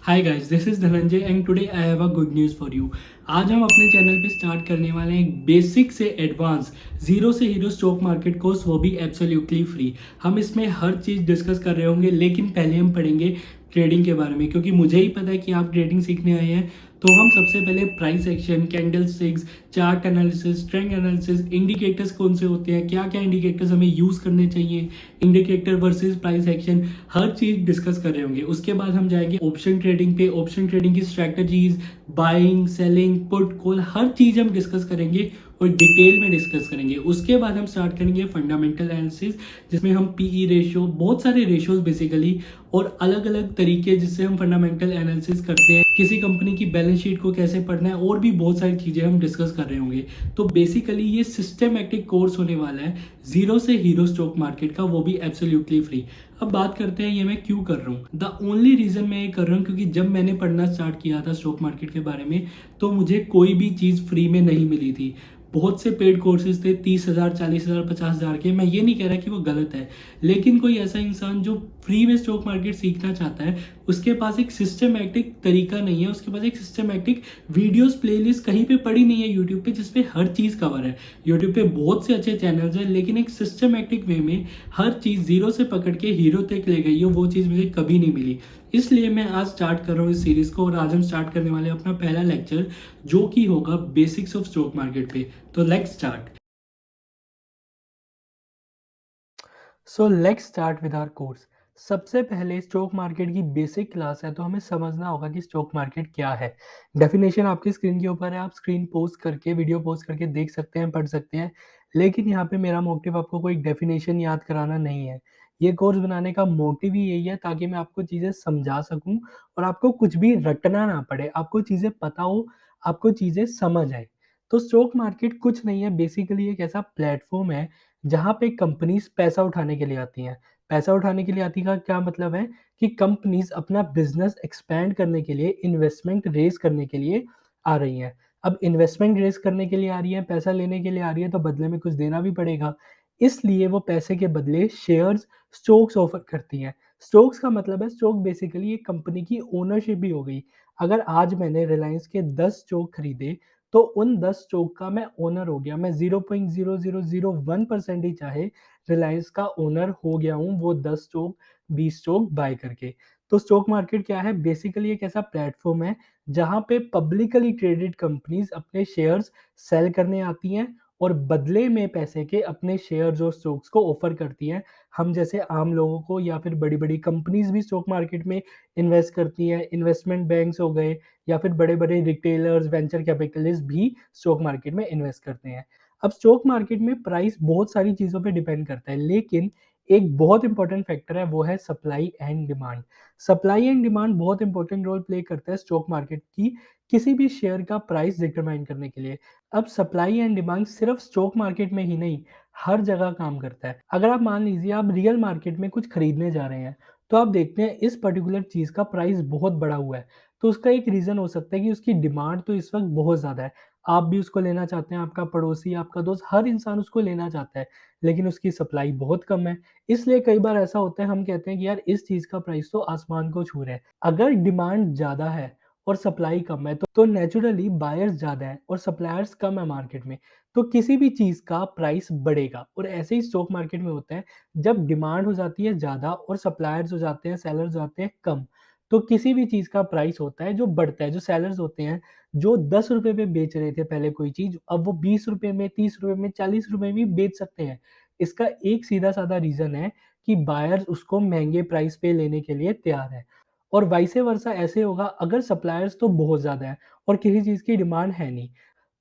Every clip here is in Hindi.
Hi guys, this is Dhananjay and today I have a good news for you. आज हम अपने चैनल पे स्टार्ट करने वाले हैं एक बेसिक से एडवांस जीरो से हीरो स्टॉक मार्केट कोर्स, वो भी एब्सोल्युटली फ्री। हम इसमें हर चीज़ डिस्कस कर रहे होंगे, लेकिन पहले हम पढ़ेंगे ट्रेडिंग के बारे में, क्योंकि मुझे ही पता है कि आप ट्रेडिंग सीखने आए हैं। तो हम सबसे पहले price action, candle sticks, chart analysis, trend analysis, indicators कौन से होते हैं, क्या क्या इंडिकेटर्स हमें यूज़ करने चाहिए, इंडिकेटर वर्सेस प्राइस एक्शन, हर चीज डिस्कस कर रहे होंगे। उसके बाद हम जाएंगे ऑप्शन ट्रेडिंग पे। ऑप्शन ट्रेडिंग की strategies, buying, selling, put, call, हर चीज हम डिस्कस करेंगे और डिटेल में डिस्कस करेंगे। उसके बाद हम स्टार्ट करेंगे फंडामेंटल एनालिसिस, जिसमें हम पीई रेशियो, बहुत सारे रेशियोज बेसिकली, और अलग अलग तरीके जिससे हम फंडामेंटल एनालिसिस करते हैं, किसी कंपनी की बैलेंस शीट को कैसे पढ़ना है, और भी बहुत सारी चीजें हम डिस्कस कर रहे होंगे। तो बेसिकली ये सिस्टमैटिक कोर्स होने वाला है जीरो से हीरो स्टॉक मार्केट का, वो भी एब्सोल्युटली फ्री। अब बात करते हैं ये मैं क्यों कर रहा हूँ। द ओनली रीजन मैं ये कर रहा हूँ क्योंकि जब मैंने पढ़ना स्टार्ट किया था स्टॉक मार्केट के बारे में, तो मुझे कोई भी चीज़ फ्री में नहीं मिली थी। बहुत से पेड कोर्सेज थे, 30,000, 40,000, 50,000 के। मैं ये नहीं कह रहा कि वो गलत है, लेकिन कोई ऐसा इंसान जो फ्री में स्टॉक मार्केट सीखना चाहता है, उसके पास एक सिस्टमैटिक तरीका नहीं है, उसके पास एक सिस्टमैटिक वीडियोस प्लेलिस्ट कहीं पे पड़ी नहीं है यूट्यूब पे जिसपे हर चीज़ कवर है। यूट्यूब पे बहुत से अच्छे चैनल्स हैं, लेकिन एक सिस्टमैटिक वे में हर चीज़ जीरो से पकड़ के हीरो तक ले गई हो, वो चीज़ मुझे कभी नहीं मिली। इसलिए मैं आज स्टार्ट कर रहा हूँ इस सीरीज़ को, और आज हम स्टार्ट करने वाले हैं अपना पहला लेक्चर, जो कि होगा बेसिक्स ऑफ स्टॉक मार्केट पे। तो let's start. So let's start with our course. सबसे पहले स्टॉक मार्केट की बेसिक क्लास है, तो हमें समझना होगा कि स्टॉक मार्केट क्या है। डेफिनेशन आपकी स्क्रीन के ऊपर है, आप स्क्रीन पोज करके, वीडियो पोज करके देख सकते हैं, पढ़ सकते हैं। लेकिन यहाँ पे मेरा मोटिव आपको कोई डेफिनेशन याद कराना नहीं है। ये कोर्स बनाने का मोटिव ही यही है ताकि मैं आपको चीज़ें समझा सकूं और आपको कुछ भी रटना ना पड़े, आपको चीज़ें पता हो, आपको चीज़ें समझ आए। तो स्टॉक मार्केट कुछ नहीं है, बेसिकली एक ऐसा प्लेटफॉर्म है जहाँ पे कंपनीज पैसा उठाने के लिए आती हैं। पैसा उठाने के लिए आती का क्या मतलब है कि कंपनीज अपना बिजनेस एक्सपैंड करने के लिए, इन्वेस्टमेंट रेज करने के लिए आ रही हैं। अब इन्वेस्टमेंट रेज करने के लिए आ रही है, पैसा लेने के लिए आ रही है, तो बदले में कुछ देना भी पड़ेगा। इसलिए वो पैसे के बदले शेयर्स, स्टॉक्स ऑफर करती हैं। स्टॉक्स का मतलब है, स्टॉक बेसिकली एक कंपनी की ओनरशिप भी हो गई। अगर आज मैंने रिलायंस के 10 स्टॉक खरीदे, तो उन 10 स्टॉक का मैं ओनर हो गया। मैं 0.0001% ही चाहे रिलायंस का ओनर हो गया हूँ, वो 10 स्टॉक, 20 स्टॉक बाय करके। तो स्टॉक मार्केट क्या है? बेसिकली एक ऐसा प्लेटफॉर्म है जहाँ पे पब्लिकली ट्रेडेड कंपनीज अपने शेयर्स सेल करने आती हैं और बदले में पैसे के अपने शेयर्स और स्टॉक्स को ऑफर करती हैं। हम जैसे आम लोगों को, या फिर बड़ी बड़ी कंपनीज भी स्टॉक मार्केट में इन्वेस्ट करती हैं। इन्वेस्टमेंट बैंक्स हो गए, या फिर बड़े-बड़े रिटेलर्स, वेंचर कैपिटलिस्ट भी स्टॉक मार्केट में इन्वेस्ट करते हैं। अब स्टॉक मार्केट में प्राइस बहुत सारी चीज़ों पे डिपेंड करता है, लेकिन एक बहुत इंपॉर्टेंट फैक्टर है, वो है supply and demand. Supply and demand बहुत इंपॉर्टेंट रोल प्ले करता है स्टॉक मार्केट की किसी भी शेयर का प्राइस डिटरमाइन करने के लिए। अब सप्लाई एंड डिमांड सिर्फ स्टॉक मार्केट में ही नहीं, हर जगह काम करता है। अगर आप मान लीजिए आप रियल मार्केट में कुछ खरीदने जा रहे हैं, तो आप देखते हैं इस पर्टिकुलर चीज़ का प्राइस बहुत बढ़ा हुआ है। तो उसका एक रीज़न हो सकता है कि उसकी डिमांड तो इस वक़्त बहुत ज़्यादा है। आप भी उसको लेना चाहते हैं, आपका पड़ोसी, आपका दोस्त, हर इंसान उसको लेना चाहता है, लेकिन उसकी सप्लाई बहुत कम है। इसलिए कई बार ऐसा होता है, हम कहते हैं कि यार इस चीज़ का प्राइस तो आसमान को छू रहा है। अगर डिमांड ज़्यादा है और सप्लाई कम है, तो नेचुरली बायर्स ज़्यादा हैं और सप्लायर्स कम है मार्केट में, तो किसी भी चीज़ का प्राइस बढ़ेगा। और ऐसे ही स्टॉक मार्केट में होता है, जब डिमांड हो जाती है ज़्यादा और सप्लायर्स हो जाते हैं, सेलर्स हो जाते हैं कम, तो किसी भी चीज़ का प्राइस होता है जो बढ़ता है। जो सेलर्स होते हैं, जो ₹10 पे बेच रहे थे पहले कोई चीज़, अब वो ₹20 में, ₹30 में, ₹40 में भी बेच सकते हैं। इसका एक सीधा-साधा रीज़न है कि बायर्स उसको महँगे प्राइस पे लेने के लिए तैयार है। और वाइसे वर्सा ऐसे होगा अगर सप्लायर्स तो बहुत ज़्यादा है और किसी चीज़ की डिमांड है नहीं।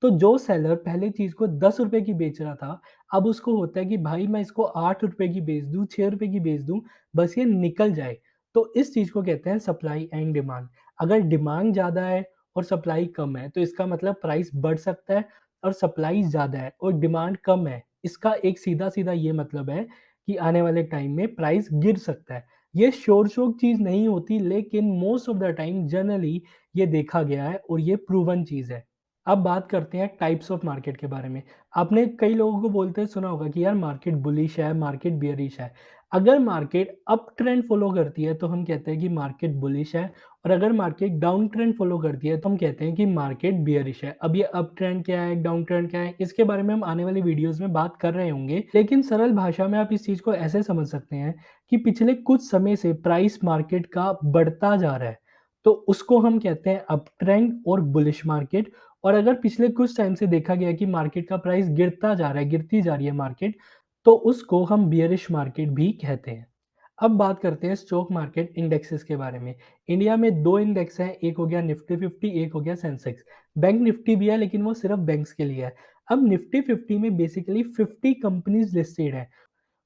तो जो सेलर पहले चीज़ को ₹10 की बेच रहा था, अब उसको होता है कि भाई मैं इसको ₹8 की बेच दूँ, ₹6 की बेच दूँ, बस ये निकल जाए। तो इस चीज़ को कहते हैं सप्लाई एंड डिमांड। अगर डिमांड ज़्यादा है और सप्लाई कम है, तो इसका मतलब प्राइस बढ़ सकता है, और सप्लाई ज़्यादा है और डिमांड कम है, इसका एक सीधा-सीधा ये मतलब है कि आने वाले टाइम में प्राइस गिर सकता है। ये श्योर-शॉट चीज़ नहीं होती, लेकिन most of the time generally ये देखा गया है और ये प्रूवन चीज़ है। अब बात करते हैं टाइप्स ऑफ मार्केट के बारे में। आपने कई लोगों को बोलते सुना होगा कि यार मार्केट बुलिश है, मार्केट बियरिश है। अगर मार्केट अप ट्रेंड फॉलो करती है, तो हम कहते हैं कि मार्केट बुलिश है, और अगर मार्केट डाउन ट्रेंड फॉलो करती है तो हम कहते हैं कि मार्केट बियरिश है। अब ये अप ट्रेंड क्या है, डाउन ट्रेंड क्या है, इसके बारे में हम आने वाली वीडियोस में बात कर रहे होंगे। लेकिन सरल भाषा में आप इस चीज़ को ऐसे समझ सकते हैं कि पिछले कुछ समय से प्राइस मार्केट का बढ़ता जा रहा है, तो उसको हम कहते हैं अप ट्रेंड और बुलिश मार्केट। और अगर पिछले कुछ टाइम से देखा गया कि मार्केट का प्राइस गिरता जा रहा है, गिरती जा रही है मार्केट, तो उसको हम बियरिश मार्केट भी कहते हैं। अब बात करते हैं स्टॉक मार्केट इंडेक्सेस के बारे में। इंडिया में 2 इंडेक्स हैं, एक हो गया निफ्टी 50, एक हो गया सेंसेक्स। बैंक निफ्टी भी है लेकिन वो सिर्फ बैंक्स के लिए है। अब निफ्टी 50 में बेसिकली 50 कंपनीज लिस्टेड हैं।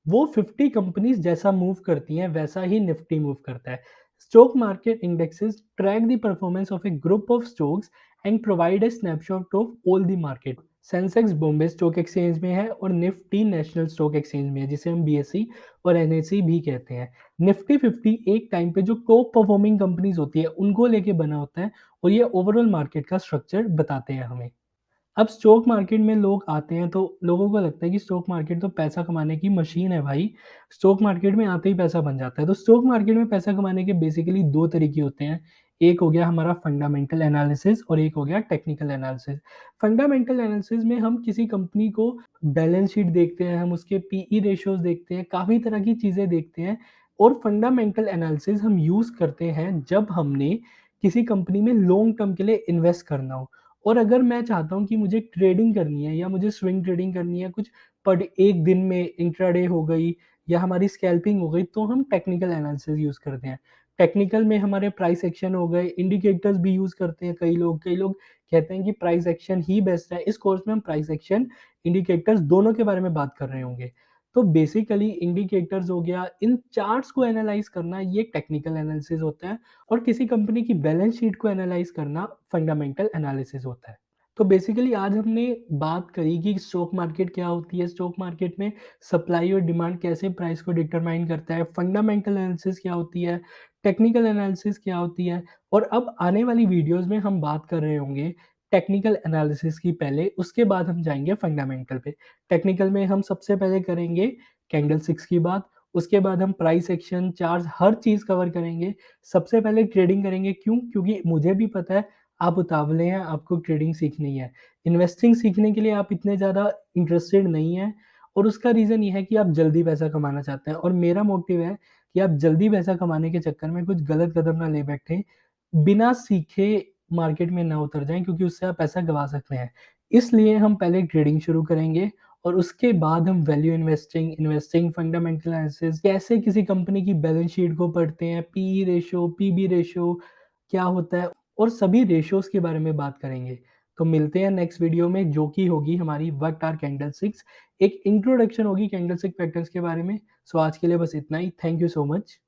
वो 50 कंपनीज जैसा मूव करती हैं वैसा ही निफ्टी मूव करता है। Stock market indexes track the performance of A group of stocks and provide a snapshot of all the market. Sensex Bombay stock exchange में है और निफ्टी नेशनल स्टॉक एक्सचेंज में है, जिसे हम बीएसई और एनएसई भी कहते हैं। निफ्टी 50 एक टाइम पे जो टॉप परफॉर्मिंग कंपनीज होती है उनको लेके बना होता है और ये ओवरऑल मार्केट का स्ट्रक्चर बताते हैं हमें। अब स्टॉक मार्केट में लोग आते हैं तो लोगों को लगता है कि स्टॉक मार्केट तो पैसा कमाने की मशीन है भाई, स्टॉक मार्केट में आते ही पैसा बन जाता है। तो स्टॉक मार्केट में पैसा कमाने के बेसिकली 2 तरीके होते हैं। एक हो गया हमारा फंडामेंटल एनालिसिस और एक हो गया टेक्निकल एनालिसिस। फंडामेंटल एनालिसिस में हम किसी कंपनी को बैलेंस शीट देखते हैं, हम उसके पीई रेशियोज़ देखते हैं, काफ़ी तरह की चीज़ें देखते हैं। और फंडामेंटल एनालिसिस हम यूज़ करते हैं जब हमने किसी कंपनी में लॉन्ग टर्म के लिए इन्वेस्ट करना हो। और अगर मैं चाहता हूँ कि मुझे ट्रेडिंग करनी है या मुझे स्विंग ट्रेडिंग करनी है, कुछ पर एक दिन में इंट्राडे हो गई या हमारी स्कैल्पिंग हो गई, तो हम टेक्निकल एनालिसिस यूज़ करते हैं। टेक्निकल में हमारे प्राइस एक्शन हो गए, इंडिकेटर्स भी यूज़ करते हैं कई लोग। कई लोग कहते हैं कि प्राइस एक्शन ही बेस्ट है। इस कोर्स में हम प्राइस एक्शन, इंडिकेटर्स दोनों के बारे में बात कर रहे होंगे। तो बेसिकली इंडिकेटर्स हो गया, इन चार्ट्स को एनालाइज़ करना ये टेक्निकल एनालिसिस होता है और किसी कंपनी की बैलेंस शीट को एनालाइज़ करना फंडामेंटल एनालिसिस होता है। तो बेसिकली आज हमने बात करी कि स्टॉक मार्केट क्या होती है, स्टॉक मार्केट में सप्लाई और डिमांड कैसे प्राइस को डिटरमाइन करता है, फंडामेंटल एनालिसिस क्या होती है, टेक्निकल एनालिसिस क्या होती है। और अब आने वाली वीडियोज़ में हम बात कर रहे होंगे टेक्निकल एनालिसिस की पहले, उसके बाद हम जाएँगे फंडामेंटल पे। टेक्निकल में हम सबसे पहले करेंगे कैंडलस्टिक्स की बात, उसके बाद हम प्राइस एक्शन, चार्ट्स हर चीज़ कवर करेंगे। सबसे पहले ट्रेडिंग करेंगे, क्यों? क्योंकि मुझे भी पता है आप उतावले हैं, आपको ट्रेडिंग सीखनी है। इन्वेस्टिंग सीखने के लिए आप इतने ज़्यादा इंटरेस्टेड नहीं हैं और उसका रीज़न ये है कि आप जल्दी पैसा कमाना चाहते हैं और मेरा मोटिव है कि आप जल्दी पैसा कमाने के चक्कर में कुछ गलत कदम ना ले बैठें। बिना सीखे मार्केट में ना उतर जाएँ, क्योंकि उससे आप पैसा गँवा सकते हैं। इसलिए हम पहले ट्रेडिंग शुरू करेंगे और उसके बाद हम वैल्यू इन्वेस्टिंग, फंडामेंटल एनालिसिस, कैसे किसी कंपनी की बैलेंस शीट को पढ़ते हैं, पीई रेशियो, पीबी रेशियो क्या होता है और सभी रेशियोज़ के बारे में बात करेंगे। तो मिलते हैं नेक्स्ट वीडियो में, जो कि होगी हमारी व्हाट आर कैंडलस्टिक्स। एक इंट्रोडक्शन होगी कैंडलस्टिक पैटर्न्स के बारे में। सो आज के लिए बस इतना ही। Thank you so much.